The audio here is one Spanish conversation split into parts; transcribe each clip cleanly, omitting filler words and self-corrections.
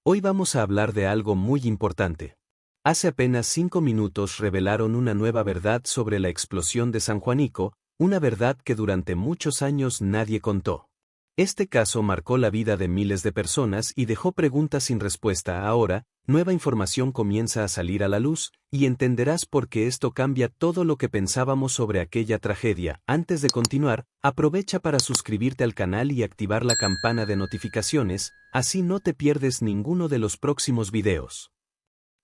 Hoy vamos a hablar de algo muy importante. Hace apenas 5 minutos revelaron una nueva verdad sobre la explosión de San Juanico, una verdad que durante muchos años nadie contó. Este caso marcó la vida de miles de personas y dejó preguntas sin respuesta. Ahora, nueva información comienza a salir a la luz, y entenderás por qué esto cambia todo lo que pensábamos sobre aquella tragedia. Antes de continuar, aprovecha para suscribirte al canal y activar la campana de notificaciones, así no te pierdes ninguno de los próximos videos.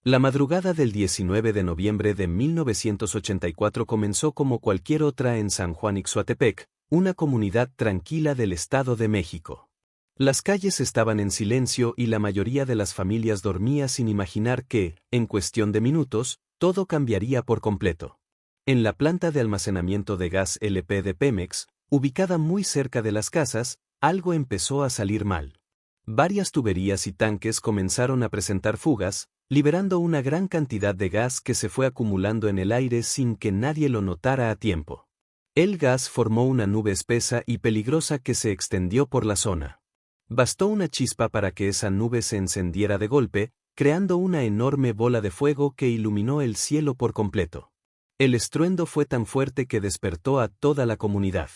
La madrugada del 19 de noviembre de 1984 comenzó como cualquier otra en San Juan Ixhuatepec, una comunidad tranquila del Estado de México. Las calles estaban en silencio y la mayoría de las familias dormía sin imaginar que, en cuestión de minutos, todo cambiaría por completo. En la planta de almacenamiento de gas LP de Pemex, ubicada muy cerca de las casas, algo empezó a salir mal. Varias tuberías y tanques comenzaron a presentar fugas, liberando una gran cantidad de gas que se fue acumulando en el aire sin que nadie lo notara a tiempo. El gas formó una nube espesa y peligrosa que se extendió por la zona. Bastó una chispa para que esa nube se encendiera de golpe, creando una enorme bola de fuego que iluminó el cielo por completo. El estruendo fue tan fuerte que despertó a toda la comunidad.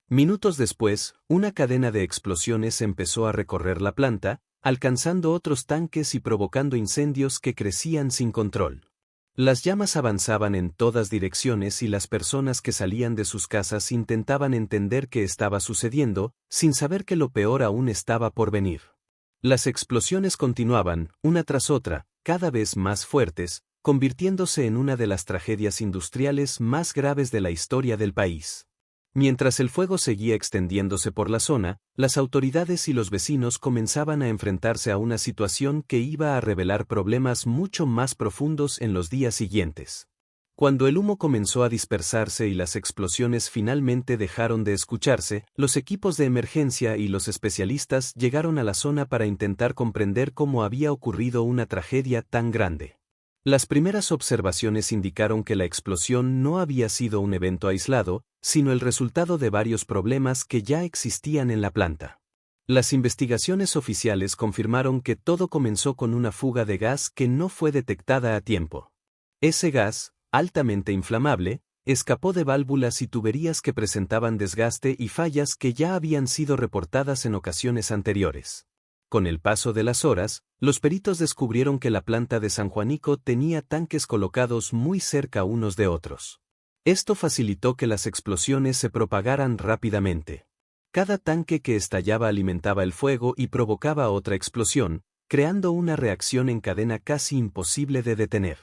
Minutos después, una cadena de explosiones empezó a recorrer la planta, alcanzando otros tanques y provocando incendios que crecían sin control. Las llamas avanzaban en todas direcciones y las personas que salían de sus casas intentaban entender qué estaba sucediendo, sin saber que lo peor aún estaba por venir. Las explosiones continuaban, una tras otra, cada vez más fuertes, convirtiéndose en una de las tragedias industriales más graves de la historia del país. Mientras el fuego seguía extendiéndose por la zona, las autoridades y los vecinos comenzaban a enfrentarse a una situación que iba a revelar problemas mucho más profundos en los días siguientes. Cuando el humo comenzó a dispersarse y las explosiones finalmente dejaron de escucharse, los equipos de emergencia y los especialistas llegaron a la zona para intentar comprender cómo había ocurrido una tragedia tan grande. Las primeras observaciones indicaron que la explosión no había sido un evento aislado, sino el resultado de varios problemas que ya existían en la planta. Las investigaciones oficiales confirmaron que todo comenzó con una fuga de gas que no fue detectada a tiempo. Ese gas, altamente inflamable, escapó de válvulas y tuberías que presentaban desgaste y fallas que ya habían sido reportadas en ocasiones anteriores. Con el paso de las horas, los peritos descubrieron que la planta de San Juanico tenía tanques colocados muy cerca unos de otros. Esto facilitó que las explosiones se propagaran rápidamente. Cada tanque que estallaba alimentaba el fuego y provocaba otra explosión, creando una reacción en cadena casi imposible de detener.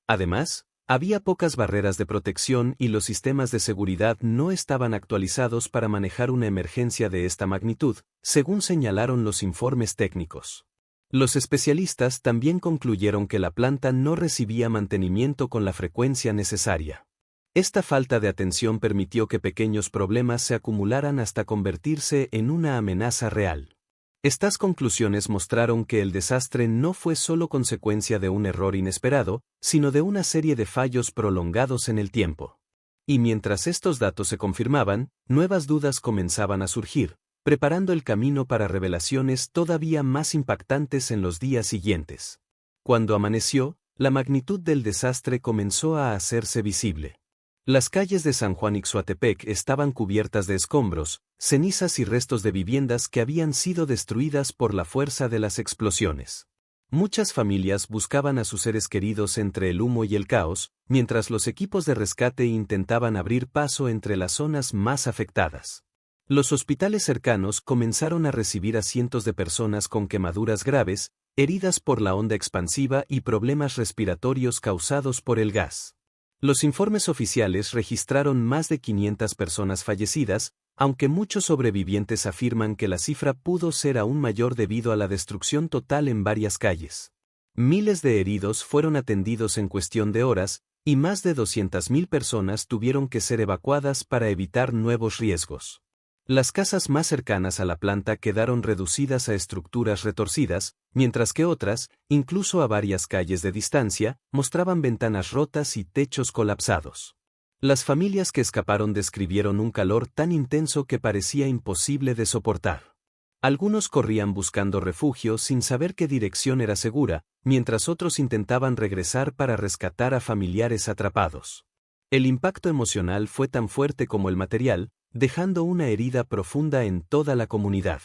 Además, había pocas barreras de protección y los sistemas de seguridad no estaban actualizados para manejar una emergencia de esta magnitud, según señalaron los informes técnicos. Los especialistas también concluyeron que la planta no recibía mantenimiento con la frecuencia necesaria. Esta falta de atención permitió que pequeños problemas se acumularan hasta convertirse en una amenaza real. Estas conclusiones mostraron que el desastre no fue solo consecuencia de un error inesperado, sino de una serie de fallos prolongados en el tiempo. Y mientras estos datos se confirmaban, nuevas dudas comenzaban a surgir, preparando el camino para revelaciones todavía más impactantes en los días siguientes. Cuando amaneció, la magnitud del desastre comenzó a hacerse visible. Las calles de San Juan Ixhuatepec estaban cubiertas de escombros, cenizas y restos de viviendas que habían sido destruidas por la fuerza de las explosiones. Muchas familias buscaban a sus seres queridos entre el humo y el caos, mientras los equipos de rescate intentaban abrir paso entre las zonas más afectadas. Los hospitales cercanos comenzaron a recibir a cientos de personas con quemaduras graves, heridas por la onda expansiva y problemas respiratorios causados por el gas. Los informes oficiales registraron más de 500 personas fallecidas, aunque muchos sobrevivientes afirman que la cifra pudo ser aún mayor debido a la destrucción total en varias calles. Miles de heridos fueron atendidos en cuestión de horas, y más de 200.000 personas tuvieron que ser evacuadas para evitar nuevos riesgos. Las casas más cercanas a la planta quedaron reducidas a estructuras retorcidas, mientras que otras, incluso a varias calles de distancia, mostraban ventanas rotas y techos colapsados. Las familias que escaparon describieron un calor tan intenso que parecía imposible de soportar. Algunos corrían buscando refugio sin saber qué dirección era segura, mientras otros intentaban regresar para rescatar a familiares atrapados. El impacto emocional fue tan fuerte como el material, dejando una herida profunda en toda la comunidad.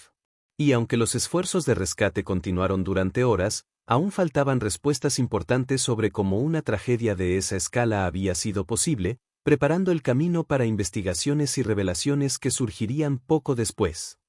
Y aunque los esfuerzos de rescate continuaron durante horas, aún faltaban respuestas importantes sobre cómo una tragedia de esa escala había sido posible, preparando el camino para investigaciones y revelaciones que surgirían poco después.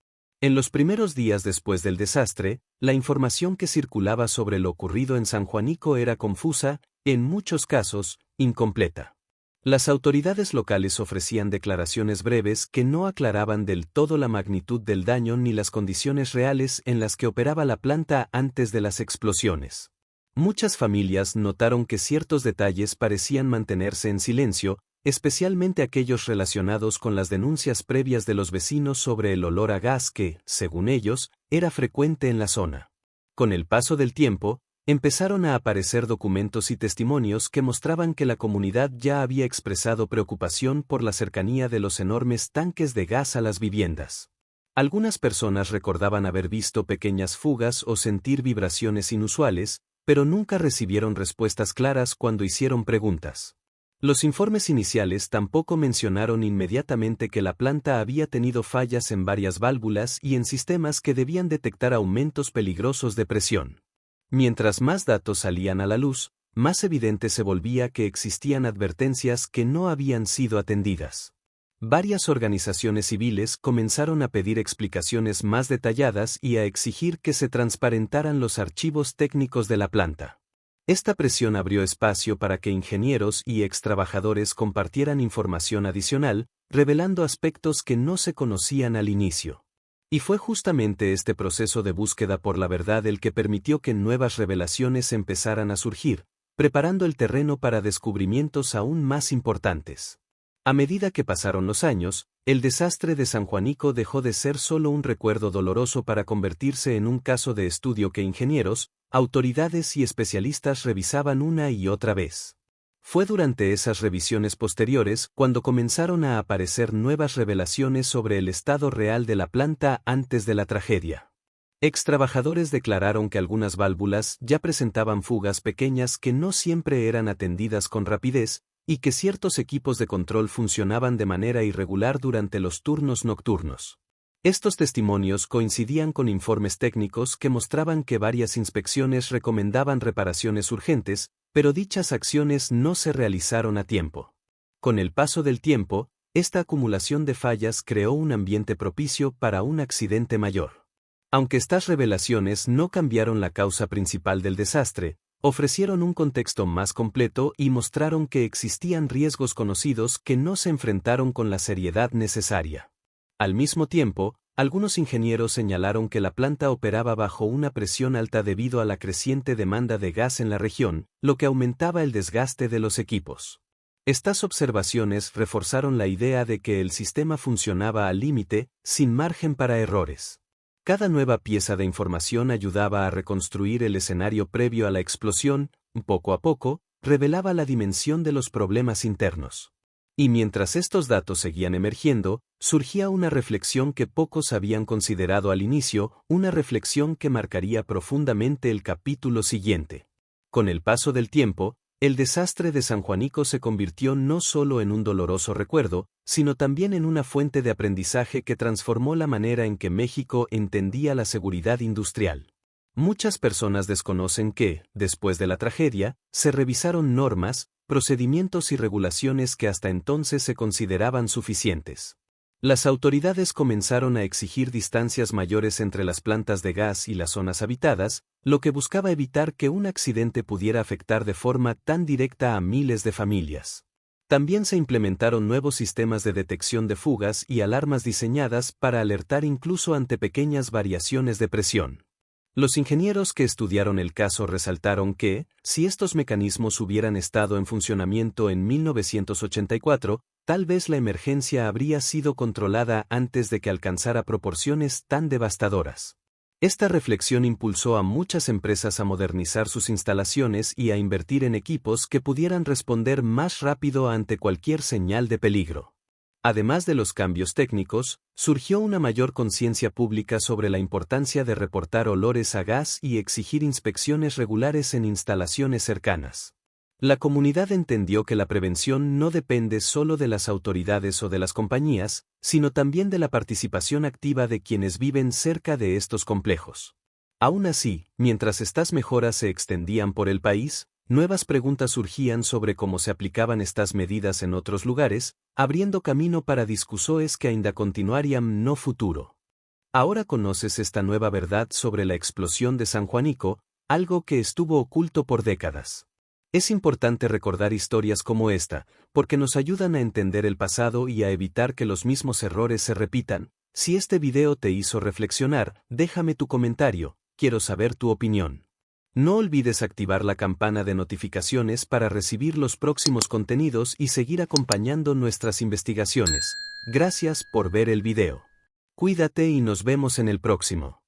En los primeros días después del desastre, la información que circulaba sobre lo ocurrido en San Juanico era confusa, en muchos casos, incompleta. Las autoridades locales ofrecían declaraciones breves que no aclaraban del todo la magnitud del daño ni las condiciones reales en las que operaba la planta antes de las explosiones. Muchas familias notaron que ciertos detalles parecían mantenerse en silencio, especialmente aquellos relacionados con las denuncias previas de los vecinos sobre el olor a gas que, según ellos, era frecuente en la zona. Con el paso del tiempo, empezaron a aparecer documentos y testimonios que mostraban que la comunidad ya había expresado preocupación por la cercanía de los enormes tanques de gas a las viviendas. Algunas personas recordaban haber visto pequeñas fugas o sentir vibraciones inusuales, pero nunca recibieron respuestas claras cuando hicieron preguntas. Los informes iniciales tampoco mencionaron inmediatamente que la planta había tenido fallas en varias válvulas y en sistemas que debían detectar aumentos peligrosos de presión. Mientras más datos salían a la luz, más evidente se volvía que existían advertencias que no habían sido atendidas. Varias organizaciones civiles comenzaron a pedir explicaciones más detalladas y a exigir que se transparentaran los archivos técnicos de la planta. Esta presión abrió espacio para que ingenieros y extrabajadores compartieran información adicional, revelando aspectos que no se conocían al inicio. Y fue justamente este proceso de búsqueda por la verdad el que permitió que nuevas revelaciones empezaran a surgir, preparando el terreno para descubrimientos aún más importantes. A medida que pasaron los años, el desastre de San Juanico dejó de ser solo un recuerdo doloroso para convertirse en un caso de estudio que ingenieros, autoridades y especialistas revisaban una y otra vez. Fue durante esas revisiones posteriores cuando comenzaron a aparecer nuevas revelaciones sobre el estado real de la planta antes de la tragedia. Extrabajadores declararon que algunas válvulas ya presentaban fugas pequeñas que no siempre eran atendidas con rapidez, y que ciertos equipos de control funcionaban de manera irregular durante los turnos nocturnos. Estos testimonios coincidían con informes técnicos que mostraban que varias inspecciones recomendaban reparaciones urgentes, pero dichas acciones no se realizaron a tiempo. Con el paso del tiempo, esta acumulación de fallas creó un ambiente propicio para un accidente mayor. Aunque estas revelaciones no cambiaron la causa principal del desastre, ofrecieron un contexto más completo y mostraron que existían riesgos conocidos que no se enfrentaron con la seriedad necesaria. Al mismo tiempo, algunos ingenieros señalaron que la planta operaba bajo una presión alta debido a la creciente demanda de gas en la región, lo que aumentaba el desgaste de los equipos. Estas observaciones reforzaron la idea de que el sistema funcionaba al límite, sin margen para errores. Cada nueva pieza de información ayudaba a reconstruir el escenario previo a la explosión, poco a poco, revelaba la dimensión de los problemas internos. Y mientras estos datos seguían emergiendo, surgía una reflexión que pocos habían considerado al inicio, una reflexión que marcaría profundamente el capítulo siguiente. Con el paso del tiempo, el desastre de San Juanico se convirtió no solo en un doloroso recuerdo, sino también en una fuente de aprendizaje que transformó la manera en que México entendía la seguridad industrial. Muchas personas desconocen que, después de la tragedia, se revisaron normas, procedimientos y regulaciones que hasta entonces se consideraban suficientes. Las autoridades comenzaron a exigir distancias mayores entre las plantas de gas y las zonas habitadas, lo que buscaba evitar que un accidente pudiera afectar de forma tan directa a miles de familias. También se implementaron nuevos sistemas de detección de fugas y alarmas diseñadas para alertar incluso ante pequeñas variaciones de presión. Los ingenieros que estudiaron el caso resaltaron que, si estos mecanismos hubieran estado en funcionamiento en 1984, tal vez la emergencia habría sido controlada antes de que alcanzara proporciones tan devastadoras. Esta reflexión impulsó a muchas empresas a modernizar sus instalaciones y a invertir en equipos que pudieran responder más rápido ante cualquier señal de peligro. Además de los cambios técnicos, surgió una mayor conciencia pública sobre la importancia de reportar olores a gas y exigir inspecciones regulares en instalaciones cercanas. La comunidad entendió que la prevención no depende solo de las autoridades o de las compañías, sino también de la participación activa de quienes viven cerca de estos complejos. Aún así, mientras estas mejoras se extendían por el país, nuevas preguntas surgían sobre cómo se aplicaban estas medidas en otros lugares, abriendo camino para discusiones que ainda continuarían no futuro. Ahora conoces esta nueva verdad sobre la explosión de San Juanico, algo que estuvo oculto por décadas. Es importante recordar historias como esta, porque nos ayudan a entender el pasado y a evitar que los mismos errores se repitan. Si este video te hizo reflexionar, déjame tu comentario, quiero saber tu opinión. No olvides activar la campana de notificaciones para recibir los próximos contenidos y seguir acompañando nuestras investigaciones. Gracias por ver el video. Cuídate y nos vemos en el próximo.